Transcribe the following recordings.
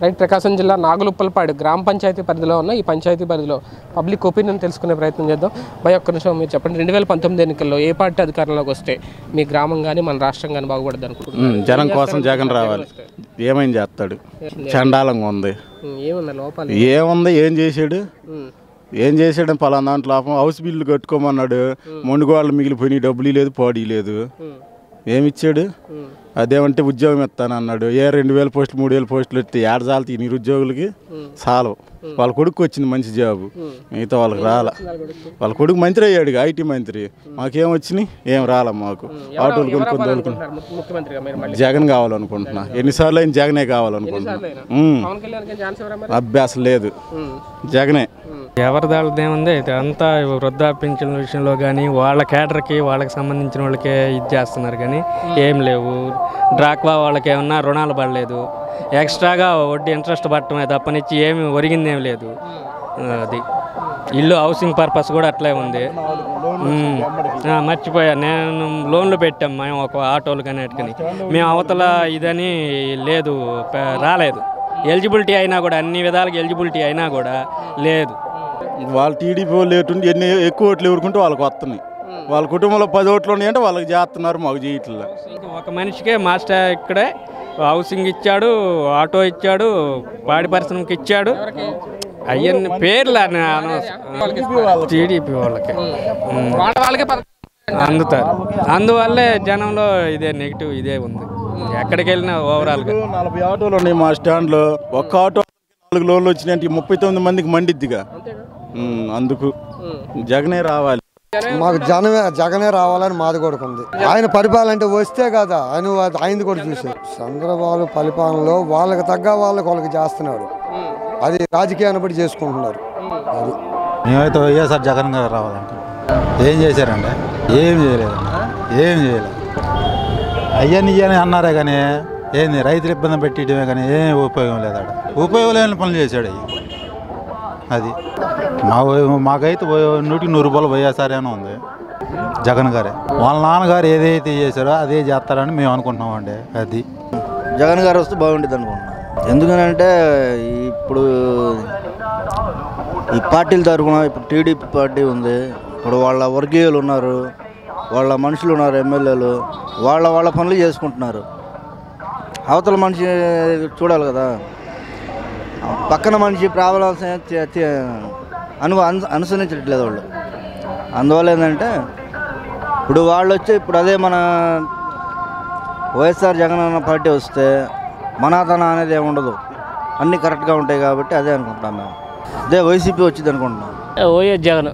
Right. ప్రకాశం జిల్లా నాగులుప్పలపాడు గ్రామ పంచాయతీ పరిధిలో ఉన్న ఈ పంచాయతీ పరిధిలో పబ్లిక్ ఒపీనియన్ తెలుసుకునే ప్రయత్నం చేద్దాం. భయ ఒక్క నిమిషం మీరు చెప్పండి, 2019 ఎన్నికల్లో ఏ పార్టీ అధికారంలోకి వస్తే మీ గ్రామం కానీ మన రాష్ట్రం కానీ బాగుపడద్దు అనుకుంటున్నారు? జనం కోసం జగన్ రావాలి. ఏమైంది చేస్తాడు? చండాలంగా ఉంది. ఏముంది లోపాలు? ఏముంది? ఏం చేసాడు? పలానా దాంట్లో లాభం. హౌస్ బిల్లు కట్టుకోమన్నాడు, మొండుగోళ్ళు మిగిలిపోయినాయి, డబ్బులు లేదు, పాడి లేదు. ఏమిచ్చాడు? అదేమంటే ఉద్యోగం ఇస్తానన్నాడు. 2000 పోస్టులు 3000 పోస్టులు ఇస్తే ఏడజాలతో నిరుద్యోగులకి చాలు. వాళ్ళ కొడుకు వచ్చింది మంచి జాబు, మిగతా వాళ్ళకి రాలా. వాళ్ళ కొడుకు మంత్రి అయ్యాడు, ఐటీ మంత్రి. మాకేం వచ్చినాయి? ఏం రాలా మాకు. ఆటోలు కొనుక్కొని జగన్ కావాలనుకుంటున్నా. ఎన్నిసార్లు అయినా జగనే కావాలనుకుంటున్నా. అభ్యాసం లేదు, జగనే. ఎవరి దాళ్ళది ఏముంది అంతా వృద్ధాప్యించిన విషయంలో కానీ వాళ్ళ కేటర్కి వాళ్ళకి సంబంధించిన వాళ్ళకే ఇది చేస్తున్నారు కానీ ఏం లేవు. డ్రాక్వా వాళ్ళకి ఏమన్నా రుణాలు పడలేదు, ఎక్స్ట్రాగా వడ్డీ ఇంట్రెస్ట్ పట్టడమే తప్పనిచ్చి ఏమి ఒరిగిందేం లేదు. అది ఇల్లు హౌసింగ్ పర్పస్ కూడా అట్లే ఉంది. మర్చిపోయా, నేను లోన్లు పెట్టాం మేము ఒక ఆటోలు కానీ అటుకని. మేము అవతల ఇదని లేదు, రాలేదు. ఎలిజిబిలిటీ అయినా కూడా అన్ని విధాలుగా ఎలిజిబిలిటీ అయినా కూడా లేదు. వాళ్ళు టీడీపీ వాళ్ళు ఎటువంటి ఎన్ని ఎక్కువ ఓట్లు ఎవరుకుంటే వాళ్ళకి వస్తున్నాయి. వాళ్ళ కుటుంబంలో 10 ఓట్లు ఉన్నాయంటే వాళ్ళకి చేస్తున్నారు, మాకు చేయట్లేదు. ఒక మనిషికే మాస్టర్ ఇక్కడే హౌసింగ్ ఇచ్చాడు, ఆటో ఇచ్చాడు, పాడి పరిశ్రమకి ఇచ్చాడు. అవన్నీ పేర్లు టీడీపీ వాళ్ళకి అందుతారు. అందువల్లే జనంలో ఇదే నెగిటివ్ ఇదే ఉంది. ఎక్కడికి వెళ్ళినా ఓవరాల్గా 40 ఆటోలు ఉన్నాయి మా స్టాండ్లో. ఒక్క ఆటో 4 లోన్లు వచ్చినాయంటే 39 మందికి మండిద్దిగా. అందుకు జగనే రావాలి. మాకు జగనే రావాలని మాది కూడా ఉంది. ఆయన పరిపాలన అంటే వస్తే కదా ఆయనది కూడా చూసారు. చంద్రబాబు పరిపాలనలో వాళ్ళకి తగ్గ వాళ్ళకి చేస్తున్నాడు. అది రాజకీయాన్ని బట్టి చేసుకుంటున్నారు. అది మేమైతే వైఎస్ఆర్ జగన్ గారు రావాలంటున్నాం. ఏం చేశారంటే ఏం చేయలేదు. అయ్యని అన్నారే కానీ ఏంది రైతులు ఇబ్బంది పెట్టడమే కానీ ఏం ఉపయోగం లేదు. ఉపయోగం లేని పనులు చేశాడు. అది మాకైతే 100కి 100 రూపాయలు వైఎస్ఆర్ అని ఉంది. జగన్ గారే వాళ్ళ నాన్నగారు ఏదైతే చేశారో అదే చేస్తారని మేము అనుకుంటున్నామండి. అది జగన్ గారు వస్తే బాగుంటుంది అనుకుంటున్నాం. ఎందుకనంటే ఇప్పుడు ఈ పార్టీల తరఫున ఇప్పుడు టీడీపీ పార్టీ ఉంది, ఇప్పుడు వాళ్ళ వర్గీయులు ఉన్నారు, వాళ్ళ మనుషులు ఉన్నారు, ఎమ్మెల్యేలు వాళ్ళ పనులు చేసుకుంటున్నారు. అవతల మనిషి చూడాలి కదా, పక్కన మనిషి ప్రాబ్లమ్స్ అనుసరించట్లేదు వాళ్ళు. అందువల్ల ఏంటంటే ఇప్పుడు వాళ్ళు వచ్చి ఇప్పుడు అదే మన వైఎస్ఆర్ జగన్ అన్న పార్టీ వస్తే మనాతన అనేది ఏమి ఉండదు, అన్నీ కరెక్ట్గా ఉంటాయి. కాబట్టి అదే అనుకుంటున్నాం మేము. అదే వైసీపీ వచ్చింది అనుకుంటున్నాం. వైఎస్ జగన్.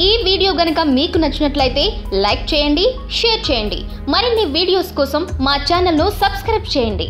ఈ వీడియో గనుక మీకు నచ్చినట్లయితే లైక్ చేయండి, షేర్ చేయండి. మరిన్ని వీడియోస్ కోసం మా ఛానల్ను సబ్స్క్రైబ్ చేయండి.